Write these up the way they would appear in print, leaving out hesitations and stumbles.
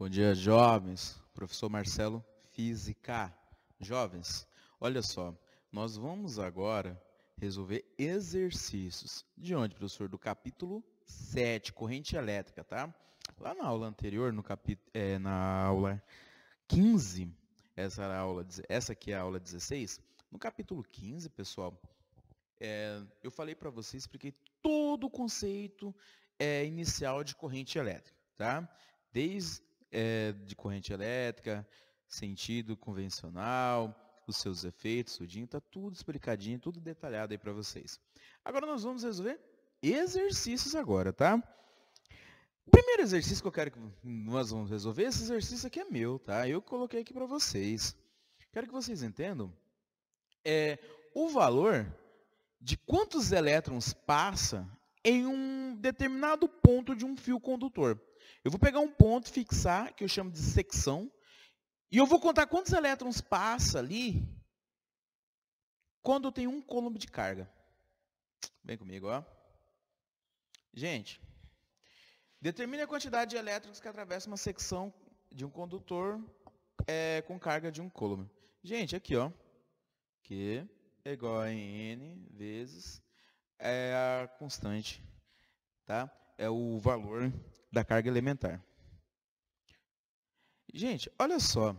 Bom dia, jovens. Professor Marcelo, Física. Jovens, olha só, nós vamos agora resolver exercícios. De onde, professor? Do capítulo 7, corrente elétrica, tá? Lá na aula anterior, na aula 15, essa aqui é a aula 16. No capítulo 15, pessoal, eu falei para vocês, expliquei todo o conceito inicial de corrente elétrica, tá? Desde de corrente elétrica, sentido convencional, os seus efeitos, tudinho, tá tudo explicadinho, tudo detalhado aí para vocês. Agora nós vamos resolver exercícios agora, tá? O primeiro exercício que eu quero que nós vamos resolver, esse exercício aqui é meu, tá? Eu coloquei aqui para vocês. Quero que vocês entendam o valor de quantos elétrons passa em um determinado ponto de um fio condutor. Eu vou pegar um ponto, fixar, que eu chamo de secção, e eu vou contar quantos elétrons passa ali quando eu tenho um coulomb de carga. Vem comigo, ó. Gente, determine a quantidade de elétrons que atravessa uma secção de um condutor com carga de um coulomb. Gente, aqui, ó. Q é igual a N vezes a constante, tá? É o valor da carga elementar. Gente, olha só.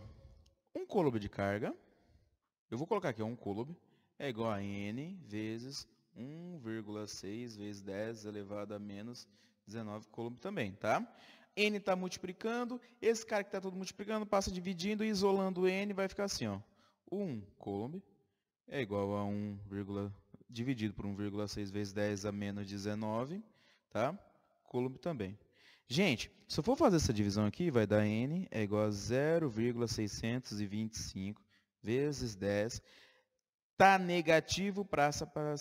Um coulomb de carga, eu vou colocar aqui, um coulomb, é igual a N vezes 1,6 vezes 10 elevado a menos 19 coulomb também, tá? N está multiplicando, esse cara que está todo multiplicando, passa dividindo e isolando N, vai ficar assim, ó. 1 coulomb é igual a dividido por 1,6 vezes 10 a menos 19, tá? Coulomb também. Gente, se eu for fazer essa divisão aqui, vai dar N é igual a 0,625 vezes 10. Tá negativo, passa para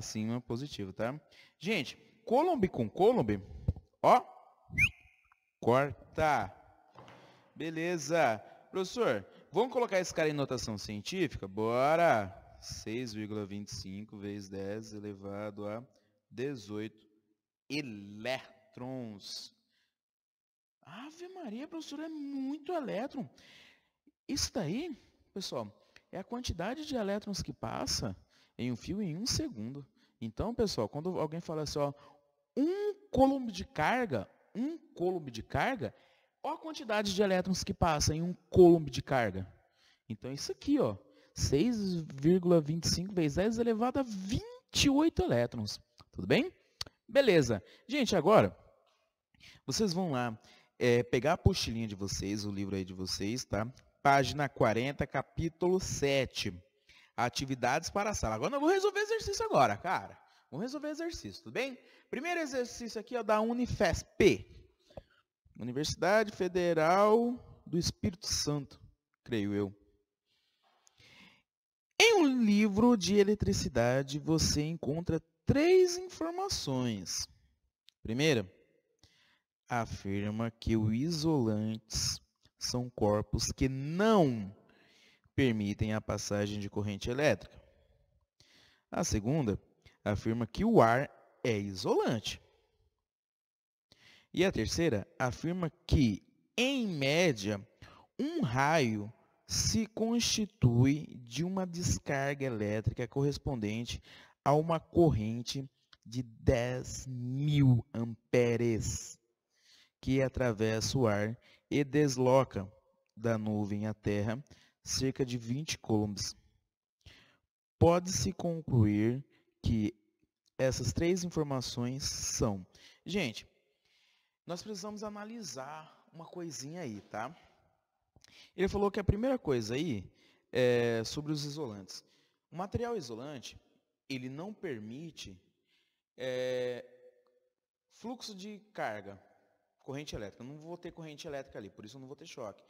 cima, positivo, tá? Gente, coulomb com coulomb, ó, corta. Beleza. Professor, vamos colocar esse cara em notação científica? Bora! 6,25 vezes 10 elevado a 18 elétrons. Ave Maria, professor, é muito elétron. Isso daí, pessoal, é a quantidade de elétrons que passa em um fio em 1 segundo. Então, pessoal, quando alguém fala assim, ó, um coulomb de carga, olha a quantidade de elétrons que passa em um coulomb de carga. Então, isso aqui, ó, 6,25 vezes 10 elevado a 28 elétrons. Tudo bem? Beleza. Gente, agora, vocês vão lá pegar a apostilinha de vocês, o livro aí de vocês, tá? Página 40, capítulo 7. Atividades para a sala. Agora nós vamos resolver exercício agora, cara. Vamos resolver exercício, tudo bem? Primeiro exercício aqui é da Unifesp. Universidade Federal do Espírito Santo, creio eu. Em um livro de eletricidade, você encontra 3 informações. Primeira, afirma que os isolantes são corpos que não permitem a passagem de corrente elétrica. A segunda, afirma que o ar é isolante. E a terceira, afirma que, em média, um raio se constitui de uma descarga elétrica correspondente a uma corrente de 10.000 amperes, que atravessa o ar e desloca da nuvem à Terra cerca de 20 coulombs. Pode-se concluir que essas 3 informações são... Gente, nós precisamos analisar uma coisinha aí, tá? Ele falou que a primeira coisa aí é sobre os isolantes. O material isolante, ele não permite fluxo de carga, corrente elétrica. Eu não vou ter corrente elétrica ali, por isso eu não vou ter choque.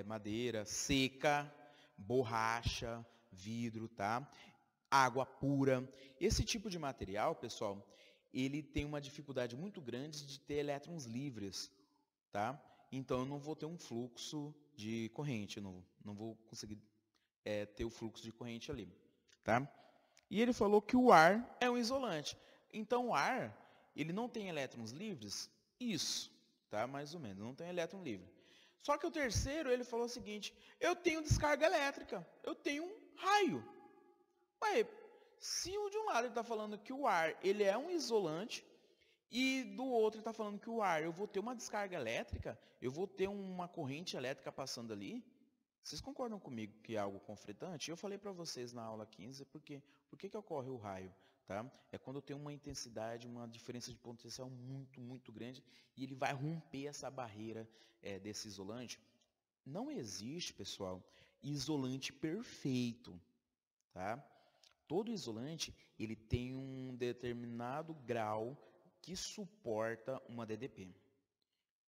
Madeira seca, borracha, vidro, tá? Água pura. Esse tipo de material, pessoal, ele tem uma dificuldade muito grande de ter elétrons livres, tá? Então, eu não vou ter um fluxo de corrente, eu não vou conseguir ter o fluxo de corrente ali, tá? E ele falou que o ar é um isolante. Então, o ar, ele não tem elétrons livres? Isso. tá? Mais ou menos, não tem elétron livre. Só que o terceiro, ele falou o seguinte, eu tenho descarga elétrica, eu tenho um raio. Ué, se o de um lado ele está falando que o ar ele é um isolante, e do outro ele está falando que o ar, eu vou ter uma descarga elétrica, eu vou ter uma corrente elétrica passando ali, vocês concordam comigo que é algo conflitante? Eu falei para vocês na aula 15, por que ocorre o raio? Tá? É quando tem uma intensidade, uma diferença de potencial muito, muito grande, e ele vai romper essa barreira desse isolante. Não existe, pessoal, isolante perfeito. Tá? Todo isolante ele tem um determinado grau que suporta uma DDP.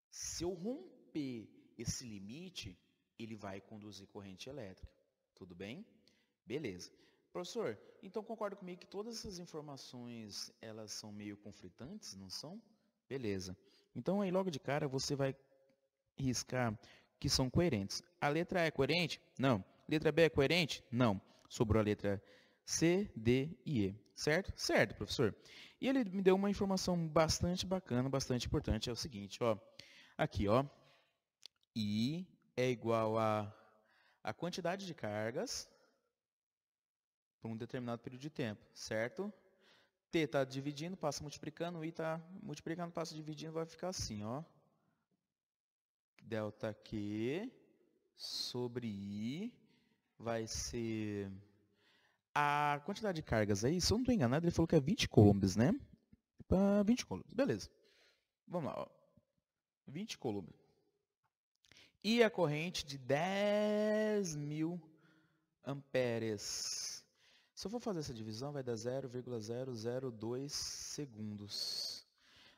Se eu romper esse limite, ele vai conduzir corrente elétrica. Tudo bem? Beleza. Professor, então concorda comigo que todas essas informações, elas são meio conflitantes, não são? Beleza. Então aí logo de cara você vai riscar que são coerentes. A letra A é coerente? Não. A letra B é coerente? Não. Sobrou a letra C, D e E. Certo? Certo, professor. E ele me deu uma informação bastante bacana, bastante importante. É o seguinte, ó. Aqui, ó. I é igual a quantidade de cargas por um determinado período de tempo, certo? T está dividindo, passa multiplicando, I está multiplicando, passa dividindo, vai ficar assim, ó. Delta Q sobre I vai ser a quantidade de cargas aí, se eu não estou enganado, ele falou que é 20 coulombs, né? 20 coulombs, beleza. Vamos lá, ó. 20 coulombs. E a corrente de 10.000 amperes. Se eu for fazer essa divisão, vai dar 0,002 segundos.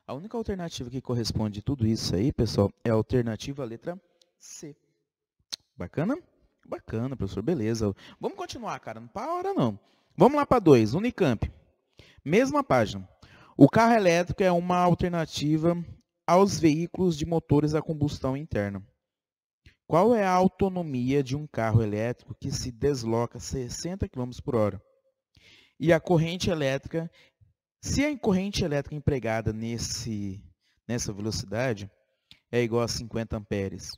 A única alternativa que corresponde a tudo isso aí, pessoal, é a alternativa letra C. Bacana? Bacana, professor, beleza. Vamos continuar, cara, não para não. Vamos lá para 2, Unicamp. Mesma página. O carro elétrico é uma alternativa aos veículos de motores a combustão interna. Qual é a autonomia de um carro elétrico que se desloca a 60 km por hora? E a corrente elétrica, se a corrente elétrica empregada nessa velocidade é igual a 50 amperes,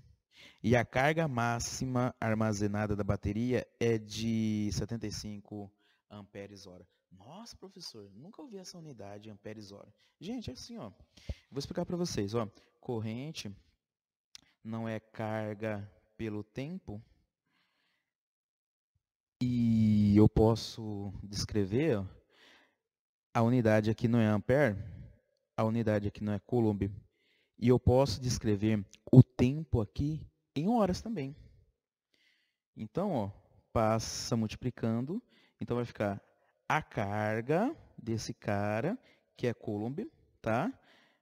e a carga máxima armazenada da bateria é de 75 amperes hora. Nossa, professor, nunca ouvi essa unidade, amperes hora. Gente, é assim, ó. Vou explicar para vocês, ó. Corrente não é carga pelo tempo. E eu posso descrever, ó, a unidade aqui não é ampere, a unidade aqui não é coulomb. E eu posso descrever o tempo aqui em horas também. Então, ó, passa multiplicando, então vai ficar a carga desse cara, que é coulomb, tá?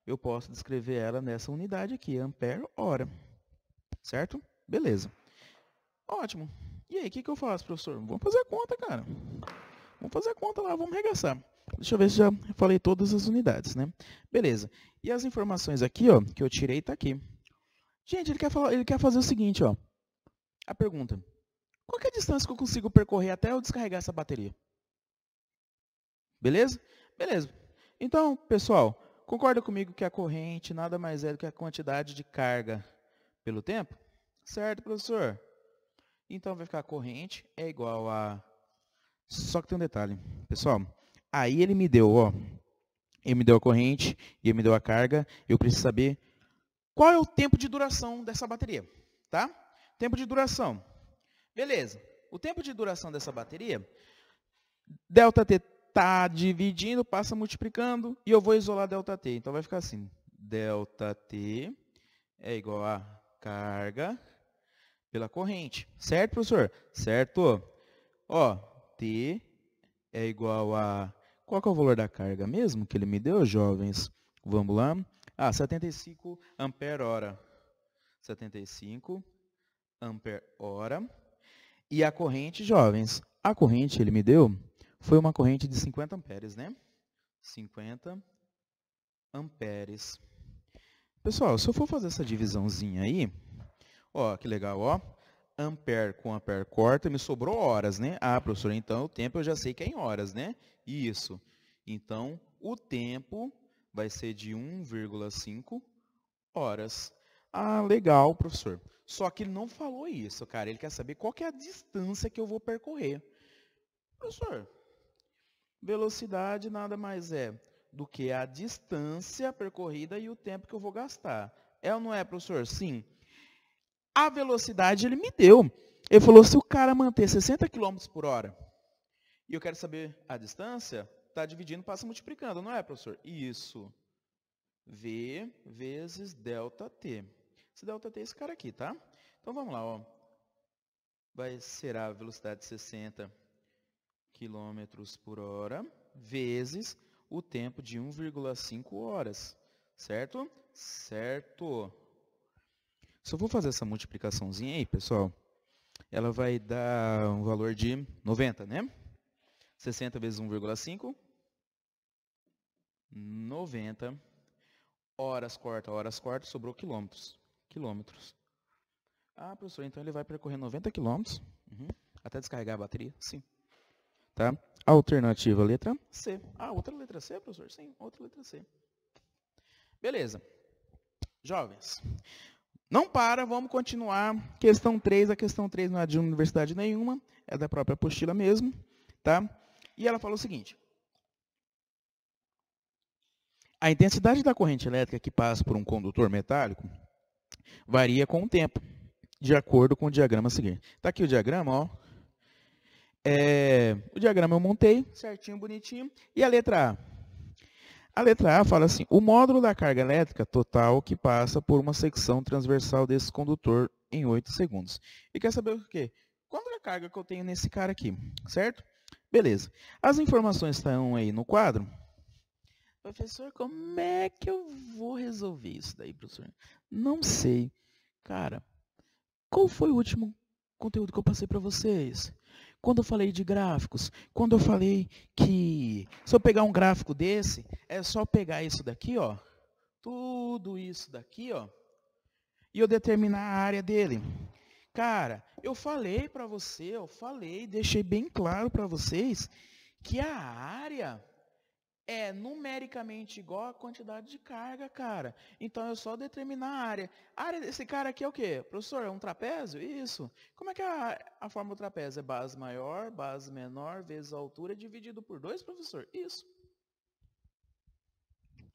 Eu posso descrever ela nessa unidade aqui, ampere hora. Certo? Beleza. Ótimo. E aí, o que eu faço, professor? Vamos fazer a conta, cara. Vamos fazer a conta lá, vamos arregaçar. Deixa eu ver se já falei todas as unidades, né? Beleza. E as informações aqui, ó, que eu tirei, tá aqui. Gente, ele quer fazer o seguinte, ó. A pergunta. Qual que é a distância que eu consigo percorrer até eu descarregar essa bateria? Beleza? Beleza. Então, pessoal, concorda comigo que a corrente nada mais é do que a quantidade de carga pelo tempo? Certo, professor? Então, vai ficar a corrente é igual a... Só que tem um detalhe, pessoal. Aí ele me deu, ó. Ele me deu a corrente e ele me deu a carga. Eu preciso saber qual é o tempo de duração dessa bateria, tá? Tempo de duração. Beleza. O tempo de duração dessa bateria, ΔT está dividindo, passa multiplicando, e eu vou isolar ΔT. Então, vai ficar assim. ΔT é igual a carga pela corrente. Certo, professor? Certo. Ó, T é igual a... Qual que é o valor da carga mesmo que ele me deu, jovens? Vamos lá. 75 ampere-hora. 75 ampere-hora. E a corrente, jovens, a corrente ele me deu foi uma corrente de 50 amperes, né? 50 amperes. Pessoal, se eu for fazer essa divisãozinha aí, ó, que legal, ó. Ampere com ampere corta, me sobrou horas, né? Ah, professor, então o tempo eu já sei que é em horas, né? Isso. Então, o tempo vai ser de 1,5 horas. Ah, legal, professor. Só que ele não falou isso, cara. Ele quer saber qual que é a distância que eu vou percorrer. Professor, velocidade nada mais é do que a distância percorrida e o tempo que eu vou gastar. É ou não é, professor? Sim. A velocidade ele me deu. Ele falou, se o cara manter 60 km por hora, e eu quero saber a distância, está dividindo, passa multiplicando, não é, professor? Isso. V vezes ΔT. Esse ΔT é esse cara aqui, tá? Então vamos lá, ó. Vai ser a velocidade de 60 km por hora vezes o tempo de 1,5 horas. Certo? Certo. Se eu vou fazer essa multiplicaçãozinha aí, pessoal, ela vai dar um valor de 90, né? 60 vezes 1,5, 90. Horas corta, sobrou quilômetros. Quilômetros. Ah, professor, então ele vai percorrer 90 quilômetros. Até descarregar a bateria? Sim. Tá? Alternativa, letra C. Ah, outra letra C, professor? Sim, outra letra C. Beleza. Jovens, não para, vamos continuar. Questão 3, a questão 3 não é de universidade nenhuma, é da própria apostila mesmo, tá? E ela fala o seguinte. A intensidade da corrente elétrica que passa por um condutor metálico varia com o tempo, de acordo com o diagrama seguinte. Está aqui o diagrama, ó. O diagrama eu montei, certinho, bonitinho. E a letra A? A letra A fala assim, o módulo da carga elétrica total que passa por uma secção transversal desse condutor em 8 segundos. E quer saber o quê? Qual é a carga que eu tenho nesse cara aqui, certo? Beleza. As informações estão aí no quadro. Professor, como é que eu vou resolver isso daí, professor? Não sei. Cara, qual foi o último conteúdo que eu passei para vocês? Quando eu falei de gráficos, quando eu falei que se eu pegar um gráfico desse, é só pegar isso daqui, ó, tudo isso daqui, ó, e eu determinar a área dele. Cara, eu falei para você, deixei bem claro para vocês que a área é numericamente igual à quantidade de carga, cara. Então, é só determinar a área. A área desse cara aqui é o quê? Professor, é um trapézio? Isso. Como é que é a forma do trapézio? É base maior, base menor, vezes a altura, dividido por 2, professor? Isso.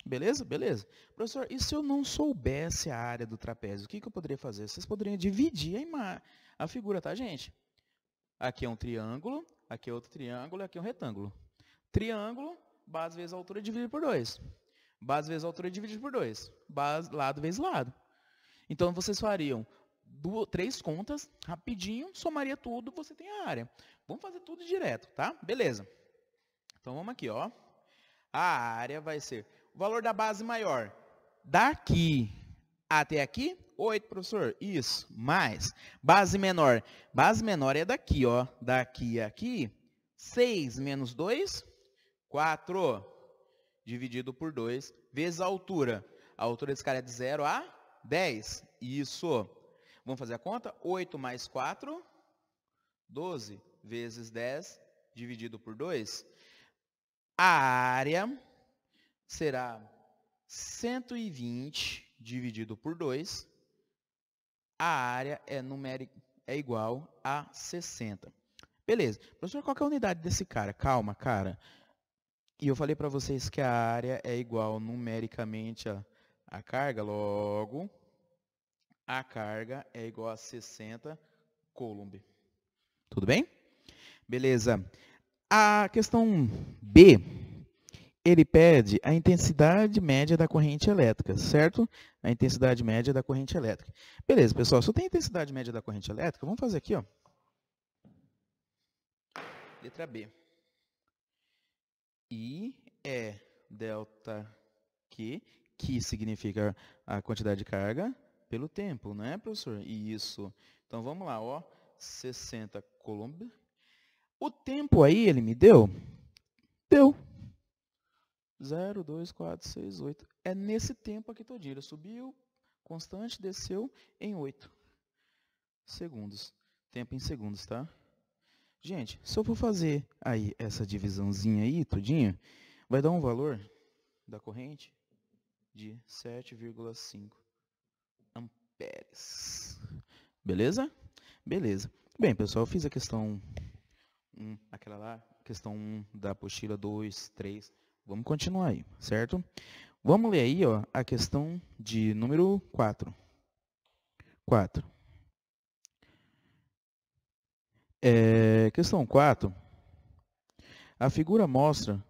Beleza? Beleza. Professor, e se eu não soubesse a área do trapézio, o que eu poderia fazer? Vocês poderiam dividir a figura, tá, gente? Aqui é um triângulo, aqui é outro triângulo, aqui é um retângulo. Triângulo, base vezes altura dividido por 2. Base vezes altura dividido por 2. Base, lado vezes lado. Então, vocês fariam 3 contas, rapidinho, somaria tudo, você tem a área. Vamos fazer tudo direto, tá? Beleza. Então, vamos aqui, ó. A área vai ser o valor da base maior. Daqui até aqui, 8, professor. Isso, mais. Base menor. Base menor é daqui, ó. Daqui a aqui, 6 menos 2, 4, dividido por 2, vezes a altura. A altura desse cara é de 0 a 10. Isso. Vamos fazer a conta? 8 mais 4, 12, vezes 10, dividido por 2. A área será 120, dividido por 2. A área é igual a 60. Beleza. Professor, qual que é a unidade desse cara? Calma, cara. E eu falei para vocês que a área é igual numericamente a carga, logo, a carga é igual a 60 coulomb. Tudo bem? Beleza. A questão B, ele pede a intensidade média da corrente elétrica, certo? A intensidade média da corrente elétrica. Beleza, pessoal, se eu tenho a intensidade média da corrente elétrica, vamos fazer aqui, ó. Letra B. I é delta Q, que significa a quantidade de carga, pelo tempo, não é, professor? Isso. Então, vamos lá, ó. 60 coulomb. O tempo aí, ele me deu? Deu. 0, 2, 4, 6, 8. É nesse tempo aqui todinho. Ele subiu, constante, desceu em 8 segundos. Tempo em segundos, tá? Gente, se eu for fazer aí essa divisãozinha aí, todinho, vai dar um valor da corrente de 7,5 amperes. Beleza? Beleza. Bem, pessoal, eu fiz a questão 1, aquela lá, questão 1 da apostila 2, 3. Vamos continuar aí, certo? Vamos ler aí, ó, a questão de número 4. 4. Questão 4. A figura mostra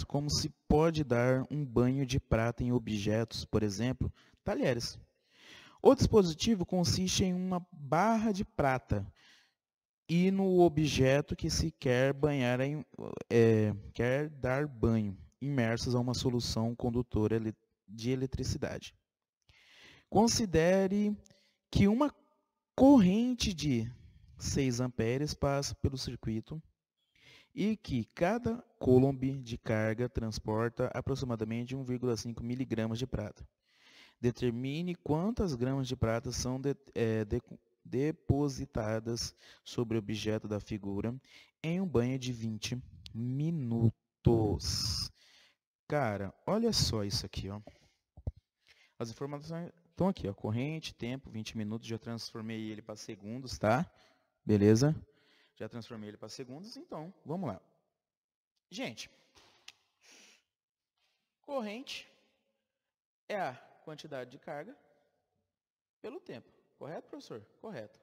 como se pode dar um banho de prata em objetos, por exemplo, talheres. O dispositivo consiste em uma barra de prata e no objeto que se quer quer dar banho, imersos a uma solução condutora de eletricidade. Considere que uma corrente de 6 amperes passa pelo circuito e que cada coulomb de carga transporta aproximadamente 1,5 miligramas de prata. Determine quantas gramas de prata são depositadas sobre o objeto da figura em um banho de 20 minutos. Cara, olha só isso aqui, ó. As informações estão aqui, ó. Corrente, tempo, 20 minutos. Já transformei ele para segundos, tá? Beleza? Já transformei ele para segundos, então, vamos lá. Gente, corrente é a quantidade de carga pelo tempo. Correto, professor? Correto.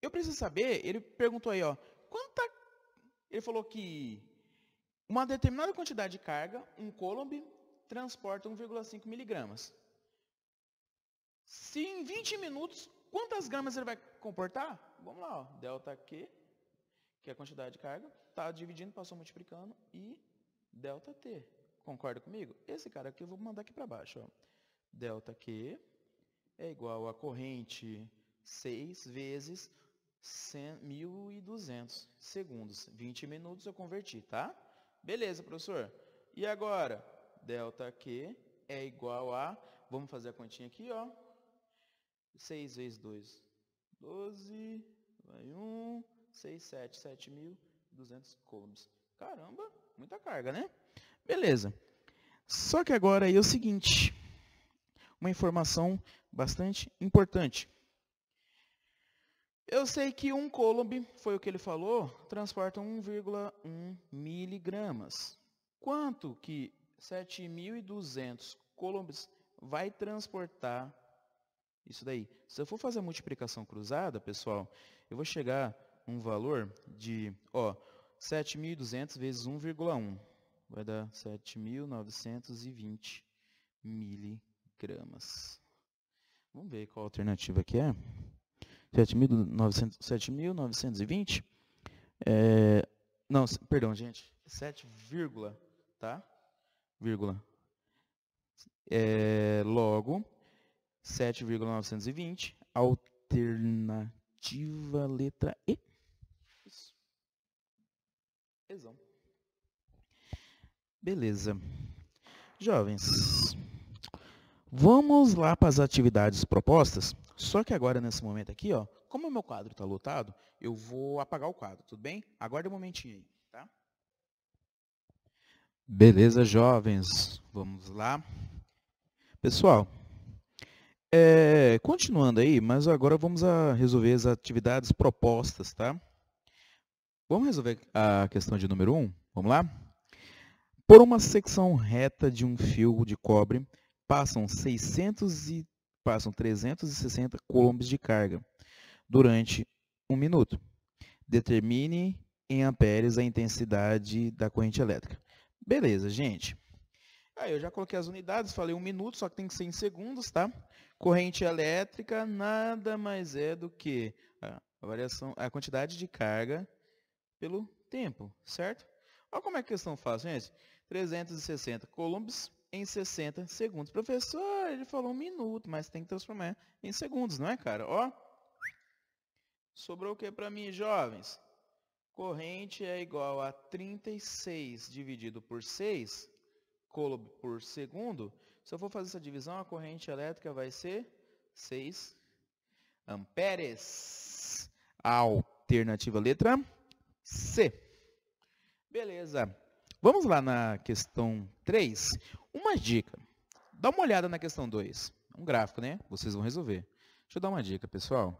Eu preciso saber, ele perguntou aí, ó, ele falou que uma determinada quantidade de carga, um coulomb, transporta 1,5 miligramas. Se em 20 minutos, quantas gramas ele vai comportar? Vamos lá, ó, delta Q, que é a quantidade de carga, está dividindo, passou multiplicando, e delta T. Concorda comigo? Esse cara aqui eu vou mandar aqui para baixo, ó. Delta Q é igual a corrente 6 vezes 1.200 segundos. 20 minutos eu converti, tá? Beleza, professor. E agora, delta Q é igual a, vamos fazer a continha aqui, ó. 6 vezes 2, 12, vai 1, 6, 7, 7.200 coulombs. Caramba, muita carga, né? Beleza. Só que agora aí é o seguinte, uma informação bastante importante. Eu sei que um coulomb, foi o que ele falou, transporta 1,1 miligramas. Quanto que 7.200 coulombs vai transportar isso daí? Se eu for fazer a multiplicação cruzada, pessoal, eu vou chegar a um valor de 7.200 vezes 1,1. Vai dar 7.920 miligramas. Vamos ver qual a alternativa que é. 7.920. Não, perdão, gente. 7, tá? Vírgula. Logo, 7,920. Alternativa letra E. Isso. Exato. Beleza. Jovens, vamos lá para as atividades propostas. Só que agora, nesse momento aqui, ó, como o meu quadro está lotado, eu vou apagar o quadro, tudo bem? Aguarda um momentinho aí, tá? Beleza, jovens. Vamos lá. Pessoal, continuando aí, mas agora vamos resolver as atividades propostas, tá? Vamos resolver a questão de número 1? Vamos lá? Por uma secção reta de um fio de cobre, passam 360 coulombs de carga durante 1 minuto. Determine em amperes a intensidade da corrente elétrica. Beleza, gente. Aí eu já coloquei as unidades, falei 1 minuto, só que tem que ser em segundos, tá? Corrente elétrica nada mais é do que a quantidade de carga pelo tempo, certo? Olha como é que a questão faz, gente. 360 coulombs em 60 segundos. Professor, ele falou 1 minuto, mas tem que transformar em segundos, não é, cara? Ó, sobrou o que para mim, jovens? Corrente é igual a 36 dividido por 6 coulomb por segundo. Se eu for fazer essa divisão, a corrente elétrica vai ser 6 amperes. Alternativa letra C. Beleza. Vamos lá na questão 3. Uma dica. Dá uma olhada na questão 2. Um gráfico, né? Vocês vão resolver. Deixa eu dar uma dica, pessoal.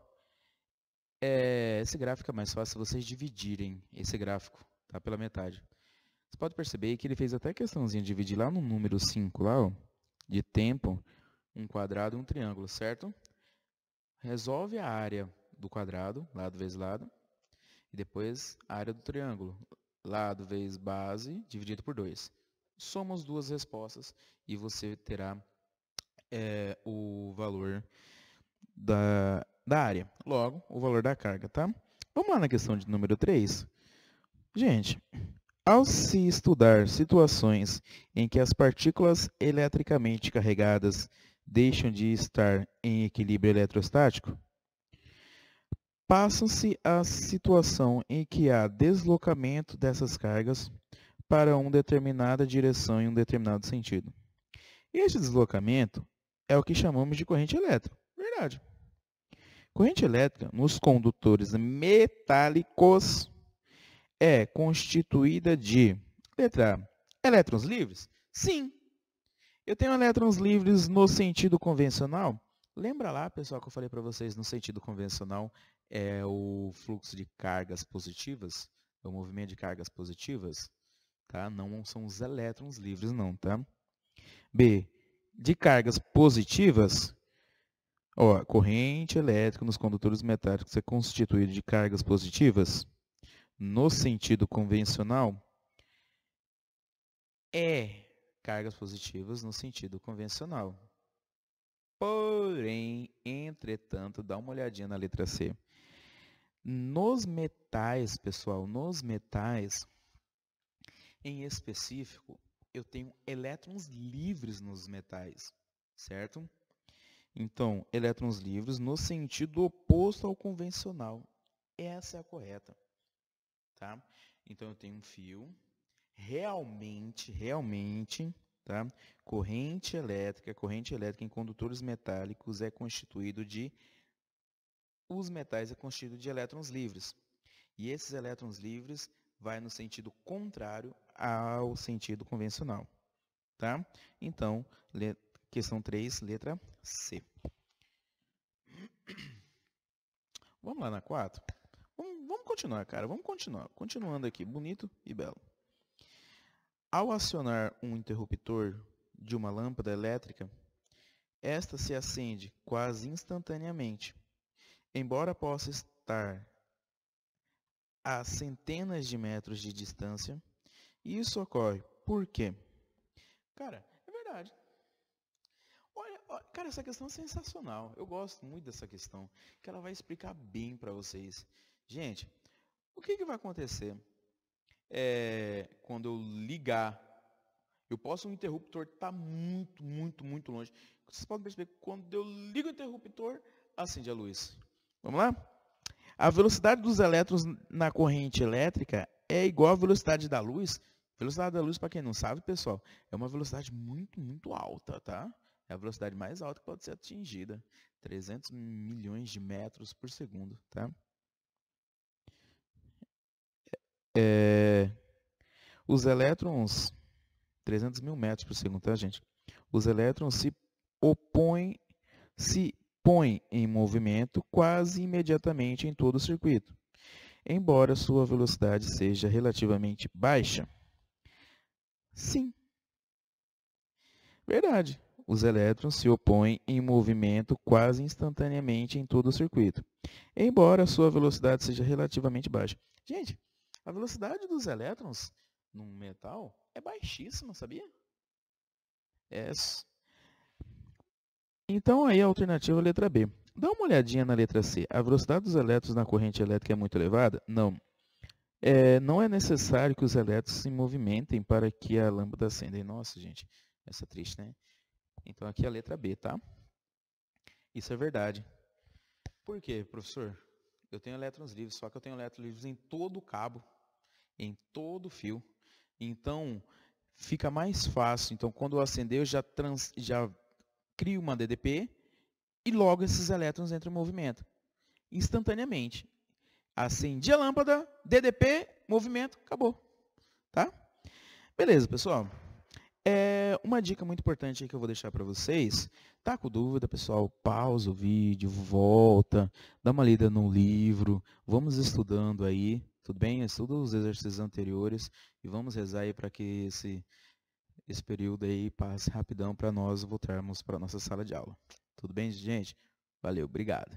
Esse gráfico é mais fácil vocês dividirem esse gráfico, tá? Pela metade. Você pode perceber que ele fez até questãozinha de dividir lá no número 5, lá, ó, de tempo, um quadrado e um triângulo, certo? Resolve a área do quadrado, lado vezes lado, e depois a área do triângulo, lado vezes base, dividido por 2. Soma as duas respostas e você terá o valor da área. Logo, o valor da carga, tá? Vamos lá na questão de número 3. Gente, ao se estudar situações em que as partículas eletricamente carregadas deixam de estar em equilíbrio eletrostático, passa-se a situação em que há deslocamento dessas cargas para uma determinada direção em um determinado sentido. Este deslocamento é o que chamamos de corrente elétrica. Verdade. Corrente elétrica nos condutores metálicos é constituída de, letra A, elétrons livres? Sim. Eu tenho elétrons livres no sentido convencional. Lembra lá, pessoal, que eu falei para vocês no sentido convencional é o fluxo de cargas positivas, é o movimento de cargas positivas, tá? Não são os elétrons livres não, tá? B, de cargas positivas, ó, corrente elétrica nos condutores metálicos é constituída de cargas positivas. No sentido convencional, é cargas positivas no sentido convencional. Porém, entretanto, dá uma olhadinha na letra C. Nos metais, pessoal, nos metais, em específico, eu tenho elétrons livres nos metais, certo? Então, elétrons livres no sentido oposto ao convencional. Essa é a correta, tá? Então, eu tenho um fio, realmente, tá? Corrente elétrica em condutores metálicos é constituído de... Os metais é constituído de elétrons livres. E esses elétrons livres vai no sentido contrário ao sentido convencional, tá? Então, questão 3, letra C. Vamos lá na 4? Vamos continuar, cara. Vamos continuar. Continuando aqui, bonito e belo. Ao acionar um interruptor de uma lâmpada elétrica, esta se acende quase instantaneamente. Embora possa estar a centenas de metros de distância, isso ocorre por quê? Cara, é verdade. Olha, cara, essa questão é sensacional. Eu gosto muito dessa questão, que ela vai explicar bem para vocês. Gente, o que vai acontecer quando eu ligar? Eu posso um interruptor estar muito longe. Vocês podem perceber que quando eu ligo o interruptor, acende a luz. Vamos lá? A velocidade dos elétrons na corrente elétrica é igual à velocidade da luz. Velocidade da luz, para quem não sabe, pessoal, é uma velocidade muito alta, tá? É a velocidade mais alta que pode ser atingida. 300 milhões de metros por segundo, tá? Os elétrons... 300 mil metros por segundo, tá, gente? Os elétrons se põem em movimento quase imediatamente em todo o circuito, embora sua velocidade seja relativamente baixa. Sim. Verdade. Os elétrons se opõem em movimento quase instantaneamente em todo o circuito, embora sua velocidade seja relativamente baixa. Gente, a velocidade dos elétrons num metal é baixíssima, sabia? Então, aí a alternativa é a letra B. Dá uma olhadinha na letra C. A velocidade dos elétrons na corrente elétrica é muito elevada? Não. Não é necessário que os elétrons se movimentem para que a lâmpada acenda. Nossa, gente, essa é triste, né? Então, aqui é a letra B, tá? Isso é verdade. Por quê, professor? Eu tenho elétrons livres, só que eu tenho elétrons livres em todo o cabo, em todo o fio. Então, fica mais fácil. Então, quando eu acender, eu já crio uma DDP e logo esses elétrons entram em movimento. Instantaneamente. Acendi a lâmpada, DDP, movimento, acabou. Tá? Beleza, pessoal. Uma dica muito importante aí que eu vou deixar para vocês, tá com dúvida, pessoal, pausa o vídeo, volta, dá uma lida no livro, vamos estudando aí, tudo bem? Estuda os exercícios anteriores e vamos rezar aí para que esse período aí passe rapidão para nós voltarmos para a nossa sala de aula. Tudo bem, gente? Valeu, obrigado.